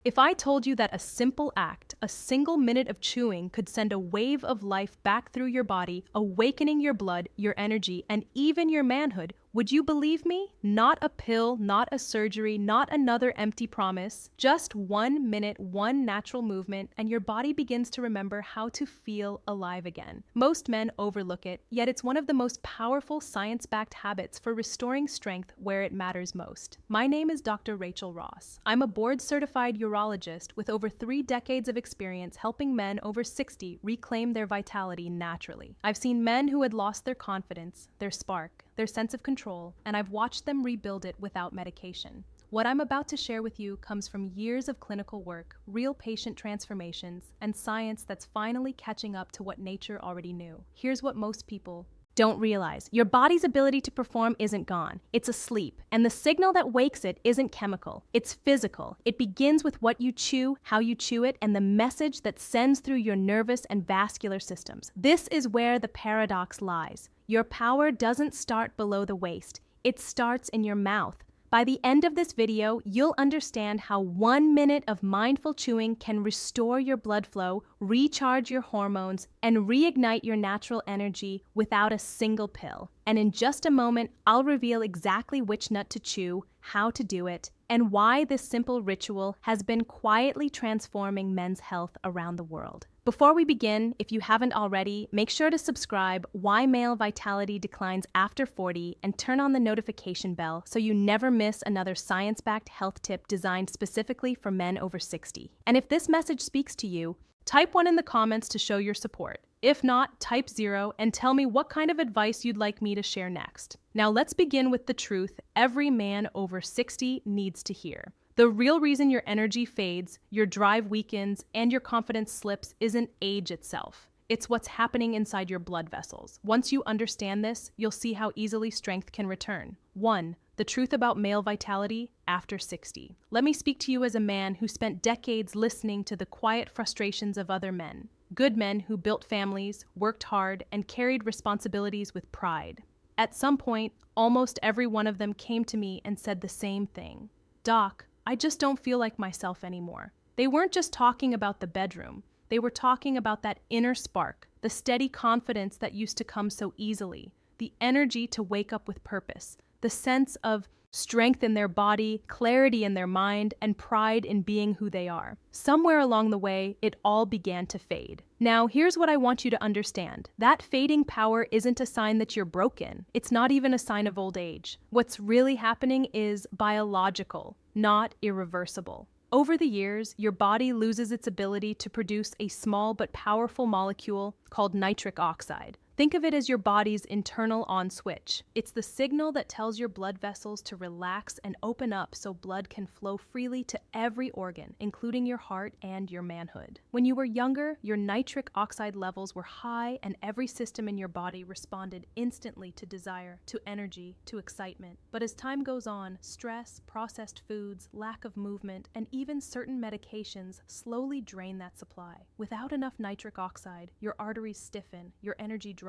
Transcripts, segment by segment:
If I told you that a simple act, a single minute of chewing, could send a wave of life back through your body, awakening your blood, your energy, and even your manhood, would you believe me? Not a pill, not a surgery, not another empty promise. Just 1 minute, one natural movement, and your body begins to remember how to feel alive again. Most men overlook it, yet it's one of the most powerful science-backed habits for restoring strength where it matters most. My name is Dr. Rachel Ross. I'm a board-certified urologist with over 3 decades of experience helping men over 60 reclaim their vitality naturally. I've seen men who had lost their confidence, their spark, their sense of control, and I've watched them rebuild it without medication. What I'm about to share with you comes from years of clinical work, real patient transformations, and science that's finally catching up to what nature already knew. Here's what most people don't realize. Your body's ability to perform isn't gone. It's asleep. And the signal that wakes it isn't chemical. It's physical. It begins with what you chew, how you chew it, and the message that sends through your nervous and vascular systems. This is where the paradox lies. Your power doesn't start below the waist. It starts in your mouth. By the end of this video, you'll understand how 1 minute of mindful chewing can restore your blood flow, recharge your hormones, and reignite your natural energy without a single pill. And in just a moment, I'll reveal exactly which nut to chew, how to do it, and why this simple ritual has been quietly transforming men's health around the world. Before we begin, if you haven't already, make sure to subscribe Why Male Vitality Declines After 40 and turn on the notification bell so you never miss another science-backed health tip designed specifically for men over 60. And if this message speaks to you, type 1 in the comments to show your support. If not, type 0 and tell me what kind of advice you'd like me to share next. Now let's begin with the truth every man over 60 needs to hear. The real reason your energy fades, your drive weakens, and your confidence slips isn't age itself. It's what's happening inside your blood vessels. Once you understand this, you'll see how easily strength can return. 1. The truth about male vitality after 60. Let me speak to you as a man who spent decades listening to the quiet frustrations of other men. Good men who built families, worked hard, and carried responsibilities with pride. At some point, almost every one of them came to me and said the same thing. Doc, I just don't feel like myself anymore. They weren't just talking about the bedroom. They were talking about that inner spark, the steady confidence that used to come so easily, the energy to wake up with purpose, the sense of strength in their body, clarity in their mind, and pride in being who they are. Somewhere along the way, it all began to fade. Now, here's what I want you to understand. That fading power isn't a sign that you're broken. It's not even a sign of old age. What's really happening is biological, not irreversible. Over the years, your body loses its ability to produce a small but powerful molecule called nitric oxide. Think of it as your body's internal on switch. It's the signal that tells your blood vessels to relax and open up so blood can flow freely to every organ, including your heart and your manhood. When you were younger, your nitric oxide levels were high and every system in your body responded instantly to desire, to energy, to excitement. But as time goes on, stress, processed foods, lack of movement, and even certain medications slowly drain that supply. Without enough nitric oxide, your arteries stiffen, your energy drops,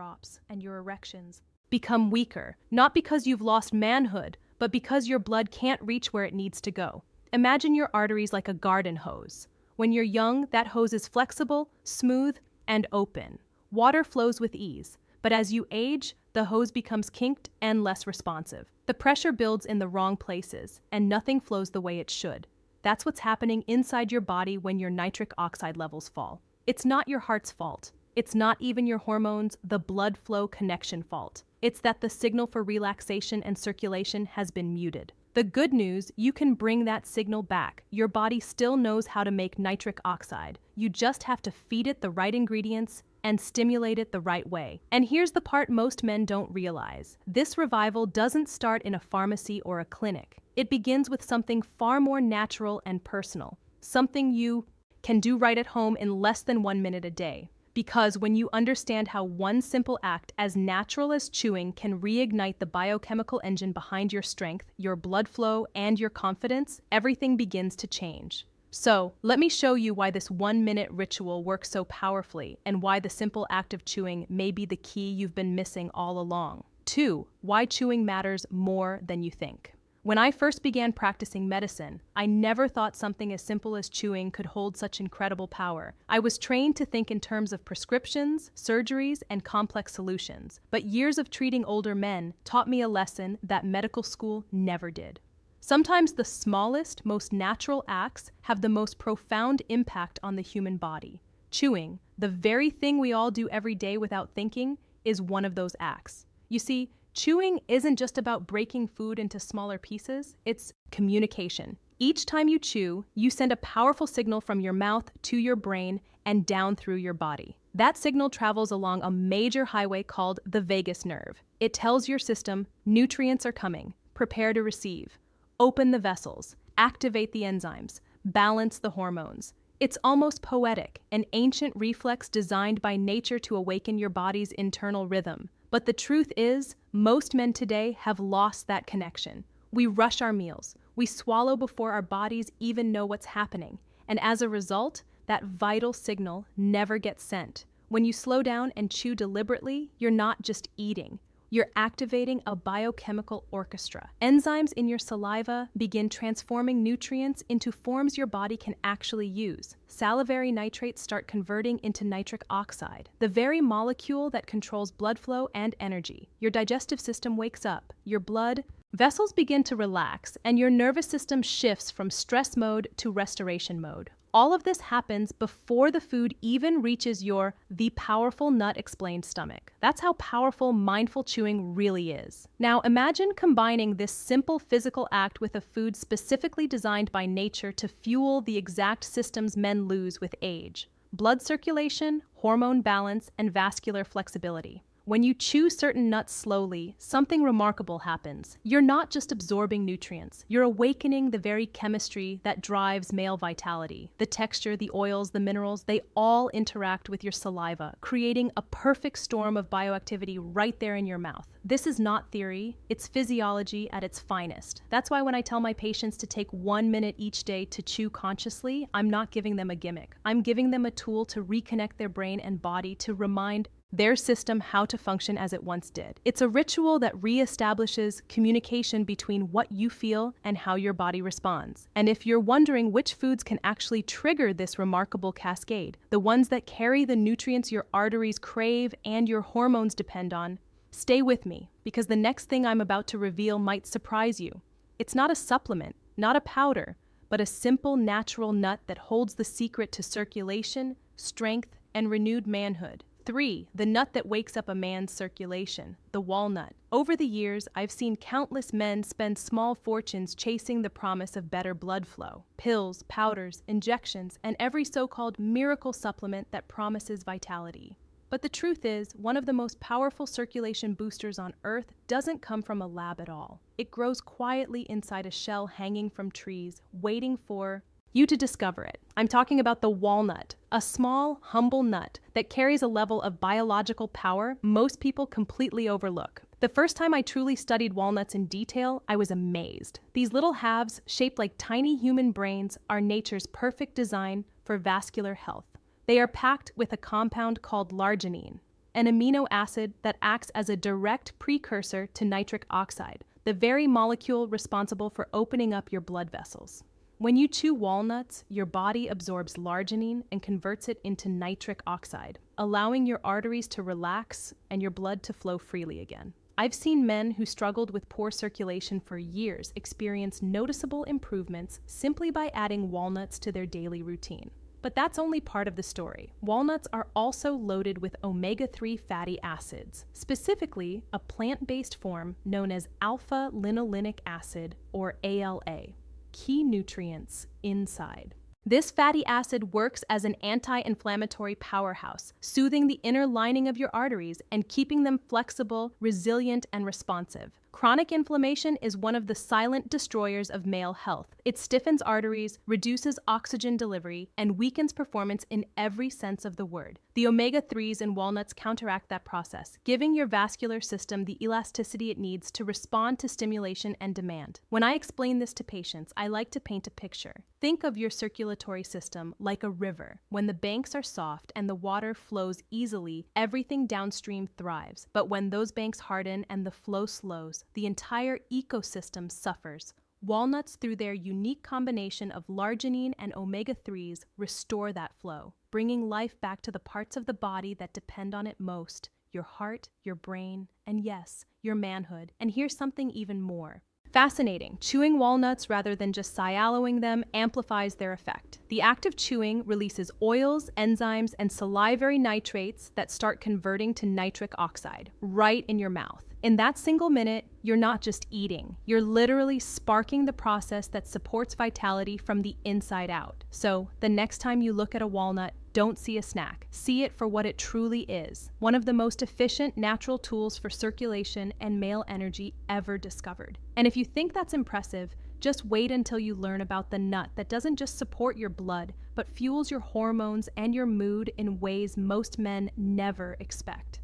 and your erections become weaker, not because you've lost manhood, but because your blood can't reach where it needs to go. Imagine your arteries like a garden hose. When you're young, that hose is flexible, smooth, and open. Water flows with ease, but as you age, the hose becomes kinked and less responsive. The pressure builds in the wrong places, and nothing flows the way it should. That's what's happening inside your body when your nitric oxide levels fall. It's not your heart's fault. It's not even your hormones, the blood flow connection fault. It's that the signal for relaxation and circulation has been muted. The good news, you can bring that signal back. Your body still knows how to make nitric oxide. You just have to feed it the right ingredients and stimulate it the right way. And here's the part most men don't realize. This revival doesn't start in a pharmacy or a clinic. It begins with something far more natural and personal. Something you can do right at home in less than 1 minute a day. Because when you understand how one simple act as natural as chewing can reignite the biochemical engine behind your strength, your blood flow, and your confidence, everything begins to change. So, let me show you why this 1 minute ritual works so powerfully and why the simple act of chewing may be the key you've been missing all along. 2. Why chewing matters more than you think. When I first began practicing medicine, I never thought something as simple as chewing could hold such incredible power. I was trained to think in terms of prescriptions, surgeries, and complex solutions, but years of treating older men taught me a lesson that medical school never did. Sometimes the smallest, most natural acts have the most profound impact on the human body. Chewing, the very thing we all do every day without thinking, is one of those acts. You see, chewing isn't just about breaking food into smaller pieces, it's communication. Each time you chew, you send a powerful signal from your mouth to your brain and down through your body. That signal travels along a major highway called the vagus nerve. It tells your system, nutrients are coming, prepare to receive. Open the vessels, activate the enzymes, balance the hormones. It's almost poetic, an ancient reflex designed by nature to awaken your body's internal rhythm. But the truth is, most men today have lost that connection. We rush our meals, we swallow before our bodies even know what's happening, and as a result, that vital signal never gets sent. When you slow down and chew deliberately, you're not just eating. You're activating a biochemical orchestra. Enzymes in your saliva begin transforming nutrients into forms your body can actually use. Salivary nitrates start converting into nitric oxide, the very molecule that controls blood flow and energy. Your digestive system wakes up, your blood vessels begin to relax, and your nervous system shifts from stress mode to restoration mode. All of this happens before the food even reaches your "the powerful nut explained" stomach. That's how powerful mindful chewing really is. Now imagine combining this simple physical act with a food specifically designed by nature to fuel the exact systems men lose with age: blood circulation, hormone balance, and vascular flexibility. When you chew certain nuts slowly, something remarkable happens. You're not just absorbing nutrients, you're awakening the very chemistry that drives male vitality. The texture, the oils, the minerals, they all interact with your saliva, creating a perfect storm of bioactivity right there in your mouth. This is not theory, it's physiology at its finest. That's why when I tell my patients to take 1 minute each day to chew consciously, I'm not giving them a gimmick. I'm giving them a tool to reconnect their brain and body, to remind their system how to function as it once did. It's a ritual that reestablishes communication between what you feel and how your body responds. And if you're wondering which foods can actually trigger this remarkable cascade, the ones that carry the nutrients your arteries crave and your hormones depend on, stay with me, because the next thing I'm about to reveal might surprise you. It's not a supplement, not a powder, but a simple natural nut that holds the secret to circulation, strength, and renewed manhood. 3. The nut that wakes up a man's circulation, the walnut. Over the years, I've seen countless men spend small fortunes chasing the promise of better blood flow. Pills, powders, injections, and every so-called miracle supplement that promises vitality. But the truth is, one of the most powerful circulation boosters on Earth doesn't come from a lab at all. It grows quietly inside a shell hanging from trees, waiting for you to discover it. I'm talking about the walnut, a small, humble nut that carries a level of biological power most people completely overlook. The first time I truly studied walnuts in detail, I was amazed. These little halves, shaped like tiny human brains, are nature's perfect design for vascular health. They are packed with a compound called larginine, an amino acid that acts as a direct precursor to nitric oxide, the very molecule responsible for opening up your blood vessels. When you chew walnuts, your body absorbs larginine and converts it into nitric oxide, allowing your arteries to relax and your blood to flow freely again. I've seen men who struggled with poor circulation for years experience noticeable improvements simply by adding walnuts to their daily routine. But that's only part of the story. Walnuts are also loaded with omega-3 fatty acids, specifically a plant-based form known as alpha-linolenic acid, or ALA. Key nutrients inside. This fatty acid works as an anti-inflammatory powerhouse, soothing the inner lining of your arteries and keeping them flexible, resilient, and responsive. Chronic inflammation is one of the silent destroyers of male health. It stiffens arteries, reduces oxygen delivery, and weakens performance in every sense of the word. The omega-3s in walnuts counteract that process, giving your vascular system the elasticity it needs to respond to stimulation and demand. When I explain this to patients, I like to paint a picture. Think of your circulatory system like a river. When the banks are soft and the water flows easily, everything downstream thrives. But when those banks harden and the flow slows, the entire ecosystem suffers. Walnuts, through their unique combination of l'arginine and omega-3s, restore that flow, bringing life back to the parts of the body that depend on it most: your heart, your brain, and yes, your manhood. And here's something even more fascinating. Chewing walnuts rather than just sialoing them amplifies their effect. The act of chewing releases oils, enzymes, and salivary nitrates that start converting to nitric oxide right in your mouth. In that single minute, you're not just eating, you're literally sparking the process that supports vitality from the inside out. So, the next time you look at a walnut, don't see a snack. See it for what it truly is: one of the most efficient natural tools for circulation and male energy ever discovered. And if you think that's impressive, just wait until you learn about the nut that doesn't just support your blood, but fuels your hormones and your mood in ways most men never expect.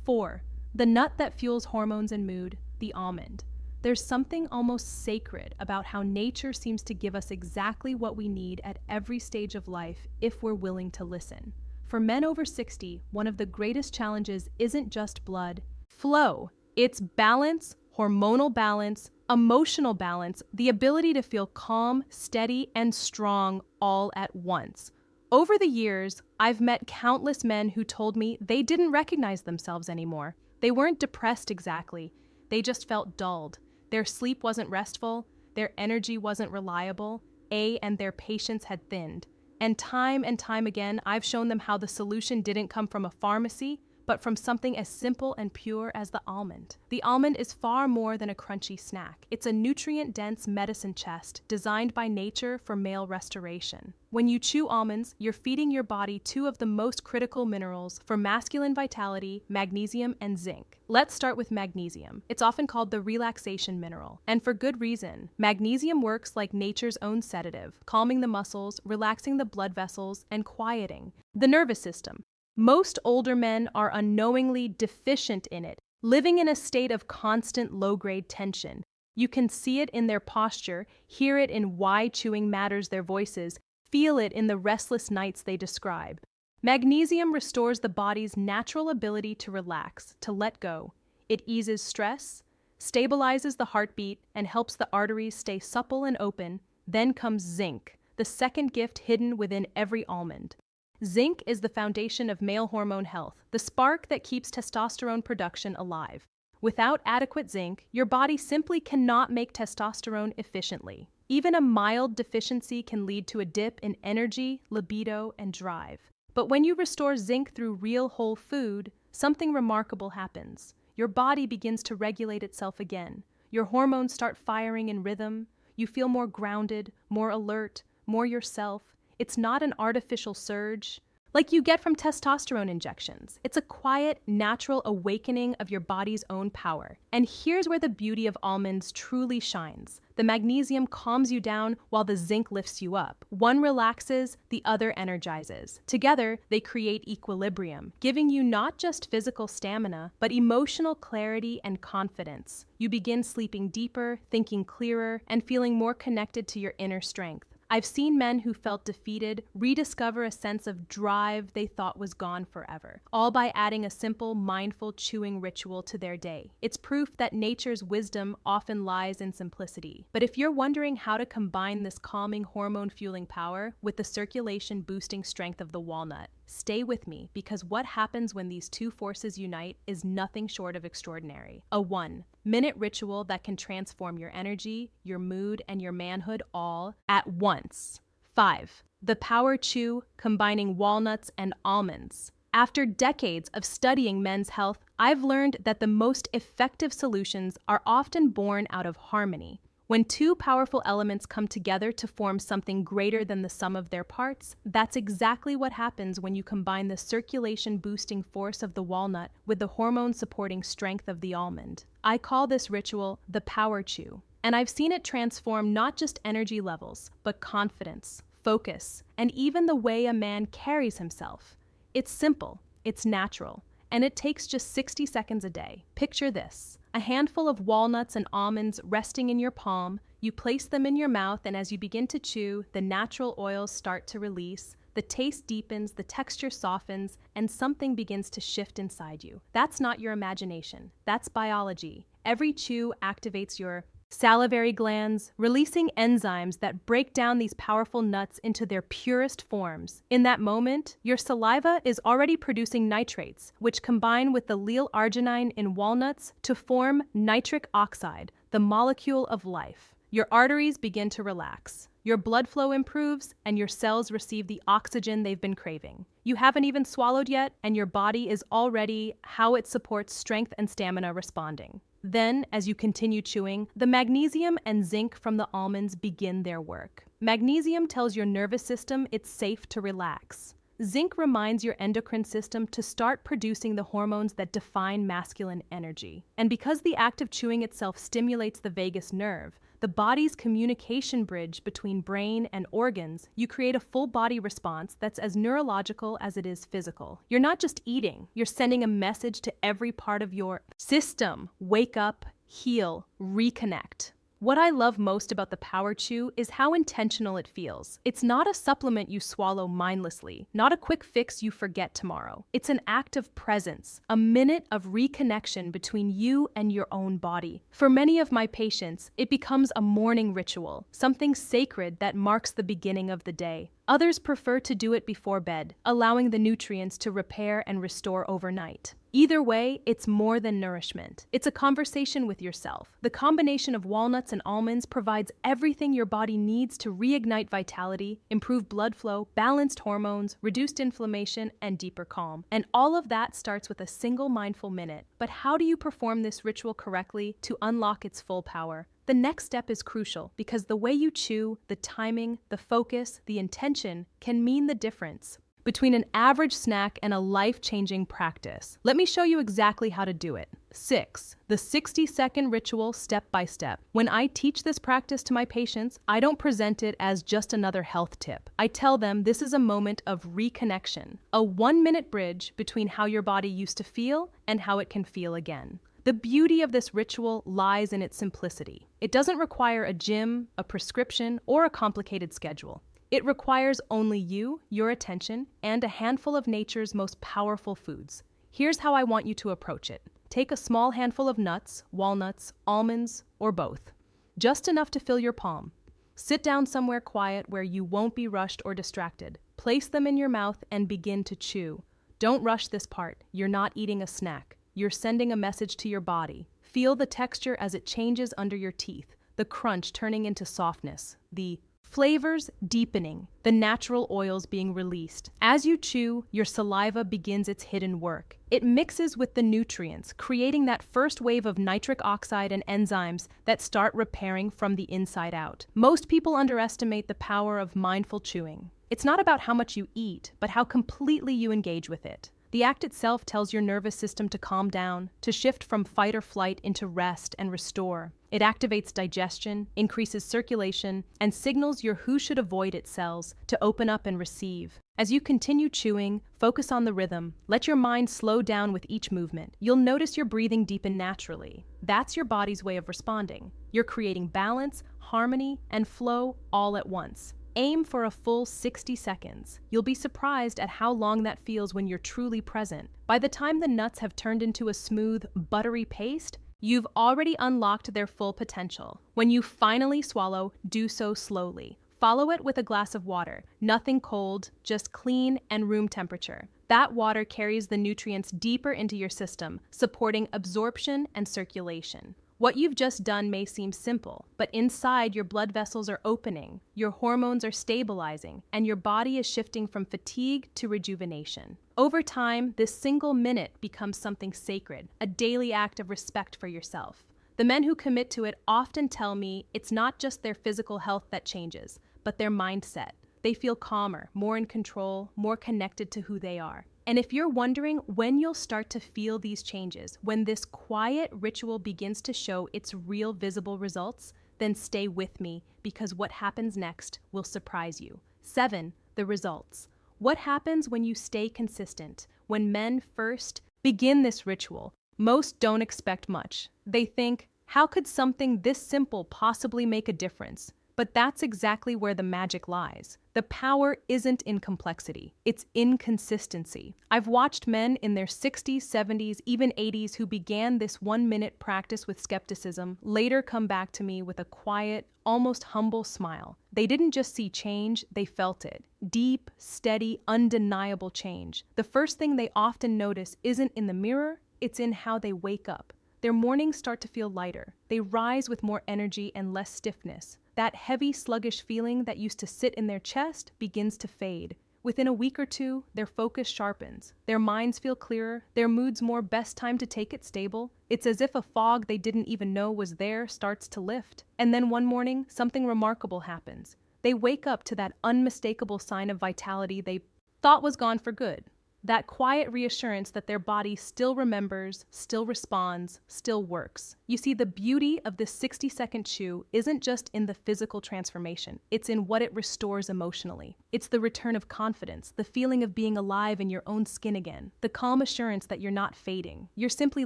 4. The nut that fuels hormones and mood, the almond. There's something almost sacred about how nature seems to give us exactly what we need at every stage of life if we're willing to listen. For men over 60, one of the greatest challenges isn't just blood flow, it's balance, hormonal balance, emotional balance, the ability to feel calm, steady, and strong all at once. Over the years, I've met countless men who told me they didn't recognize themselves anymore. They weren't depressed exactly, they just felt dulled. Their sleep wasn't restful, their energy wasn't reliable, and their patience had thinned. And time again, I've shown them how the solution didn't come from a pharmacy, but from something as simple and pure as the almond. The almond is far more than a crunchy snack. It's a nutrient-dense medicine chest designed by nature for male restoration. When you chew almonds, you're feeding your body two of the most critical minerals for masculine vitality: magnesium and zinc. Let's start with magnesium. It's often called the relaxation mineral, and for good reason. Magnesium works like nature's own sedative, calming the muscles, relaxing the blood vessels, and quieting the nervous system. Most older men are unknowingly deficient in it, living in a state of constant low-grade tension. You can see it in their posture, hear it in why chewing matters their voices, feel it in the restless nights they describe. Magnesium restores the body's natural ability to relax, to let go. It eases stress, stabilizes the heartbeat, and helps the arteries stay supple and open. Then comes zinc, the second gift hidden within every almond. Zinc is the foundation of male hormone health, the spark that keeps testosterone production alive. Without adequate zinc, your body simply cannot make testosterone efficiently. Even a mild deficiency can lead to a dip in energy, libido, and drive. But when you restore zinc through real whole food, something remarkable happens. Your body begins to regulate itself again. Your hormones start firing in rhythm. You feel more grounded, more alert, more yourself. It's not an artificial surge like you get from testosterone injections. It's a quiet, natural awakening of your body's own power. And here's where the beauty of almonds truly shines. The magnesium calms you down while the zinc lifts you up. One relaxes, the other energizes. Together, they create equilibrium, giving you not just physical stamina, but emotional clarity and confidence. You begin sleeping deeper, thinking clearer, and feeling more connected to your inner strength. I've seen men who felt defeated rediscover a sense of drive they thought was gone forever, all by adding a simple, mindful chewing ritual to their day. It's proof that nature's wisdom often lies in simplicity. But if you're wondering how to combine this calming, hormone-fueling power with the circulation-boosting strength of the walnut, stay with me, because what happens when these two forces unite is nothing short of extraordinary. A 1-minute ritual that can transform your energy, your mood, and your manhood all at once. 5. The Power Chew, combining walnuts and almonds. After decades of studying men's health, I've learned that the most effective solutions are often born out of harmony. When two powerful elements come together to form something greater than the sum of their parts, that's exactly what happens when you combine the circulation-boosting force of the walnut with the hormone-supporting strength of the almond. I call this ritual the Power Chew, and I've seen it transform not just energy levels, but confidence, focus, and even the way a man carries himself. It's simple, it's natural, and it takes just 60 seconds a day. Picture this: a handful of walnuts and almonds resting in your palm, You place them in your mouth, and as you begin to chew, the natural oils start to release. The taste deepens, the texture softens, and something begins to shift inside you. That's not your imagination. That's biology. Every chew activates your salivary glands, releasing enzymes that break down these powerful nuts into their purest forms. In that moment, your saliva is already producing nitrates, which combine with the L-arginine in walnuts to form nitric oxide, the molecule of life. Your arteries begin to relax. Your blood flow improves, and your cells receive the oxygen they've been craving. You haven't even swallowed yet, and your body is already how it supports strength and stamina responding. Then, as you continue chewing, the magnesium and zinc from the almonds begin their work. Magnesium tells your nervous system it's safe to relax. Zinc reminds your endocrine system to start producing the hormones that define masculine energy. And because the act of chewing itself stimulates the vagus nerve, the body's communication bridge between brain and organs, you create a full body response that's as neurological as it is physical. You're not just eating, you're sending a message to every part of your system. Wake up, heal, reconnect. What I love most about the Power Chew is how intentional it feels. It's not a supplement you swallow mindlessly, not a quick fix you forget tomorrow. It's an act of presence, a minute of reconnection between you and your own body. For many of my patients, it becomes a morning ritual, something sacred that marks the beginning of the day. Others prefer to do it before bed, allowing the nutrients to repair and restore overnight. Either way, it's more than nourishment. It's a conversation with yourself. The combination of walnuts and almonds provides everything your body needs to reignite vitality, improve blood flow, balanced hormones, reduced inflammation, and deeper calm. And all of that starts with a single mindful minute. But how do you perform this ritual correctly to unlock its full power? The next step is crucial because the way you chew, the timing, the focus, the intention can mean the difference between an average snack and a life-changing practice. Let me show you exactly how to do it. 6. The 60-second ritual step by step. When I teach this practice to my patients, I don't present it as just another health tip. I tell them this is a moment of reconnection, a 1-minute bridge between how your body used to feel and how it can feel again. The beauty of this ritual lies in its simplicity. It doesn't require a gym, a prescription, or a complicated schedule. It requires only you, your attention, and a handful of nature's most powerful foods. Here's how I want you to approach it. Take a small handful of nuts, walnuts, almonds, or both. Just enough to fill your palm. Sit down somewhere quiet where you won't be rushed or distracted. Place them in your mouth and begin to chew. Don't rush this part. You're not eating a snack. You're sending a message to your body. Feel the texture as it changes under your teeth, the crunch turning into softness, the flavors deepening, the natural oils being released. As you chew, your saliva begins its hidden work. It mixes with the nutrients, creating that first wave of nitric oxide and enzymes that start repairing from the inside out. Most people underestimate the power of mindful chewing. It's not about how much you eat, but how completely you engage with it. The act itself tells your nervous system to calm down, to shift from fight or flight into rest and restore. It activates digestion, increases circulation, and signals your who should avoid it cells to open up and receive. As you continue chewing, focus on the rhythm. Let your mind slow down with each movement. You'll notice your breathing deepen naturally. That's your body's way of responding. You're creating balance, harmony, and flow all at once. Aim for a full 60 seconds. You'll be surprised at how long that feels when you're truly present. By the time the nuts have turned into a smooth, buttery paste, you've already unlocked their full potential. When you finally swallow, do so slowly. Follow it with a glass of water. Nothing cold, just clean and room temperature. That water carries the nutrients deeper into your system, supporting absorption and circulation. What you've just done may seem simple, but inside your blood vessels are opening, your hormones are stabilizing, and your body is shifting from fatigue to rejuvenation. Over time, this single minute becomes something sacred, a daily act of respect for yourself. The men who commit to it often tell me it's not just their physical health that changes, but their mindset. They feel calmer, more in control, more connected to who they are. And if you're wondering when you'll start to feel these changes, when this quiet ritual begins to show its real visible results, then stay with me because what happens next will surprise you. 7. The results. What happens when you stay consistent? When men first begin this ritual, most don't expect much. They think, How could something this simple possibly make a difference? But that's exactly where the magic lies. The power isn't in complexity, it's in consistency. I've watched men in their 60s, 70s, even 80s who began this 1 minute practice with skepticism later come back to me with a quiet, almost humble smile. They didn't just see change, they felt it. Deep, steady, undeniable change. The first thing they often notice isn't in the mirror, it's in how they wake up. Their mornings start to feel lighter. They rise with more energy and less stiffness. That heavy, sluggish feeling that used to sit in their chest begins to fade. Within a week or two, their focus sharpens. Their minds feel clearer, their moods more best time to take it stable. It's as if a fog they didn't even know was there starts to lift. And then one morning, something remarkable happens. They wake up to that unmistakable sign of vitality they thought was gone for good. That quiet reassurance that their body still remembers, still responds, still works. You see, the beauty of this 60-second chew isn't just in the physical transformation, it's in what it restores emotionally. It's the return of confidence, the feeling of being alive in your own skin again, the calm assurance that you're not fading. You're simply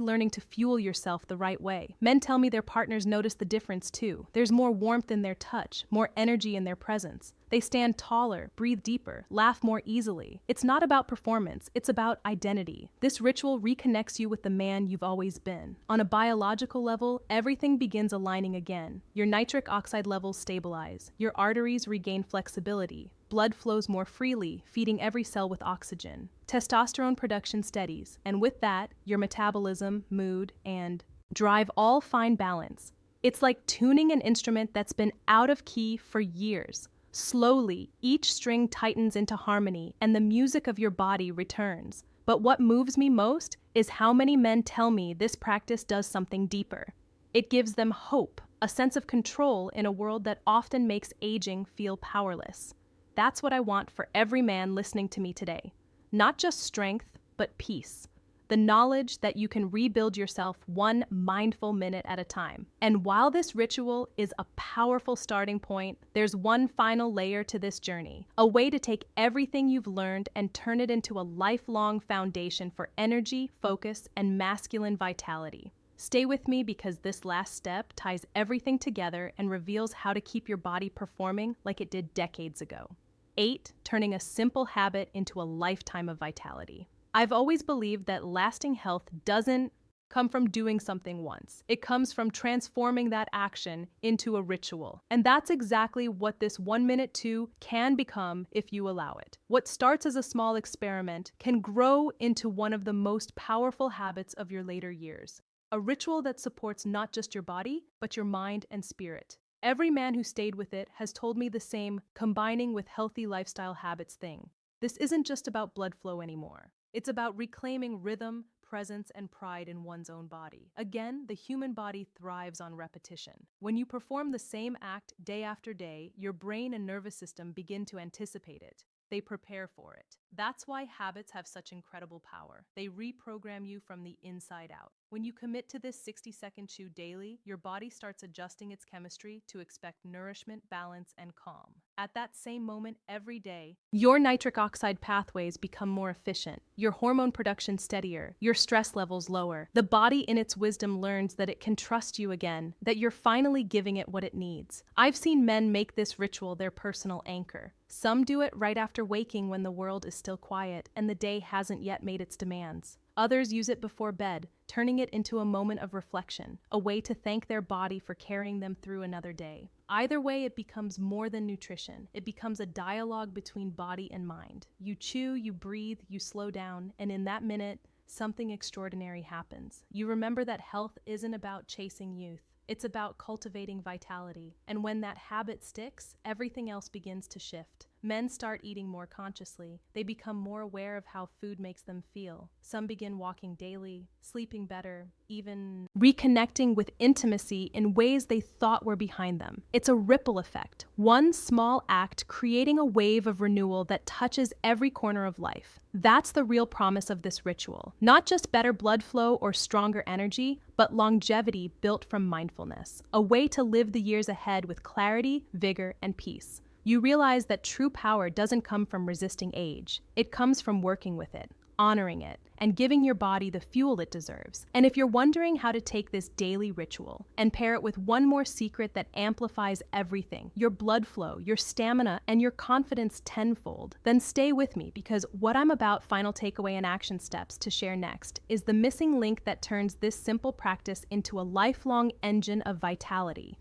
learning to fuel yourself the right way. Men tell me their partners notice the difference too. There's more warmth in their touch, more energy in their presence. They stand taller, breathe deeper, laugh more easily. It's not about performance, it's about identity. This ritual reconnects you with the man you've always been. On a biological level, everything begins aligning again. Your nitric oxide levels stabilize. Your arteries regain flexibility. Blood flows more freely, feeding every cell with oxygen. Testosterone production steadies, and with that, your metabolism, mood, and drive all find balance. It's like tuning an instrument that's been out of key for years. Slowly, each string tightens into harmony and the music of your body returns. But what moves me most is how many men tell me this practice does something deeper. It gives them hope, a sense of control in a world that often makes aging feel powerless. That's what I want for every man listening to me today. Not just strength, but peace. The knowledge that you can rebuild yourself one mindful minute at a time. And while this ritual is a powerful starting point, there's one final layer to this journey, a way to take everything you've learned and turn it into a lifelong foundation for energy, focus, and masculine vitality. Stay with me because this last step ties everything together and reveals how to keep your body performing like it did decades ago. 8. Turning a simple habit into a lifetime of vitality. I've always believed that lasting health doesn't come from doing something once. It comes from transforming that action into a ritual. And that's exactly what this 1 minute too can become if you allow it. What starts as a small experiment can grow into one of the most powerful habits of your later years. A ritual that supports not just your body, but your mind and spirit. Every man who stayed with it has told me the same combining with healthy lifestyle habits thing. This isn't just about blood flow anymore. It's about reclaiming rhythm, presence, and pride in one's own body. Again, the human body thrives on repetition. When you perform the same act day after day, your brain and nervous system begin to anticipate it. They prepare for it. That's why habits have such incredible power. They reprogram you from the inside out. When you commit to this 60-second chew daily, your body starts adjusting its chemistry to expect nourishment, balance, and calm. At that same moment every day, your nitric oxide pathways become more efficient, your hormone production steadier, your stress levels lower. The body in its wisdom learns that it can trust you again, that you're finally giving it what it needs. I've seen men make this ritual their personal anchor. Some do it right after waking when the world is still quiet and the day hasn't yet made its demands. Others use it before bed, turning it into a moment of reflection, a way to thank their body for carrying them through another day. Either way, it becomes more than nutrition. It becomes a dialogue between body and mind. You chew, you breathe, you slow down, and in that minute, something extraordinary happens. You remember that health isn't about chasing youth. It's about cultivating vitality. And when that habit sticks, everything else begins to shift. Men start eating more consciously. They become more aware of how food makes them feel. Some begin walking daily, sleeping better, even reconnecting with intimacy in ways they thought were behind them. It's a ripple effect. One small act creating a wave of renewal that touches every corner of life. That's the real promise of this ritual. Not just better blood flow or stronger energy, but longevity built from mindfulness. A way to live the years ahead with clarity, vigor, and peace. You realize that true power doesn't come from resisting age. It comes from working with it, honoring it, and giving your body the fuel it deserves. And if you're wondering how to take this daily ritual and pair it with one more secret that amplifies everything, your blood flow, your stamina, and your confidence tenfold, then stay with me, because what I'm about, final takeaway and action steps to share next, is the missing link that turns this simple practice into a lifelong engine of vitality.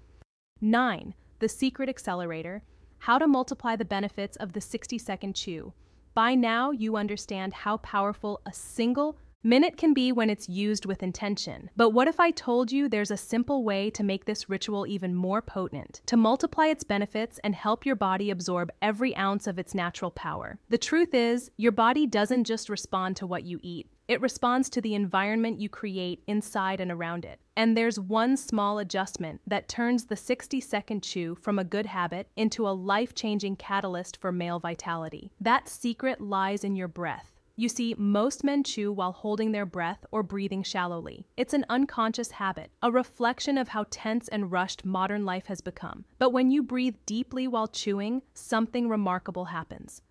9. The secret accelerator: how to multiply the benefits of the 60-second chew. By now, you understand how powerful a single minute can be when it's used with intention. But what if I told you there's a simple way to make this ritual even more potent, to multiply its benefits and help your body absorb every ounce of its natural power? The truth is, your body doesn't just respond to what you eat. It responds to the environment you create inside and around it. And there's one small adjustment that turns the 60-second chew from a good habit into a life-changing catalyst for male vitality. That secret lies in your breath. You see, most men chew while holding their breath or breathing shallowly. It's an unconscious habit, a reflection of how tense and rushed modern life has become. But when you breathe deeply while chewing, something remarkable happens.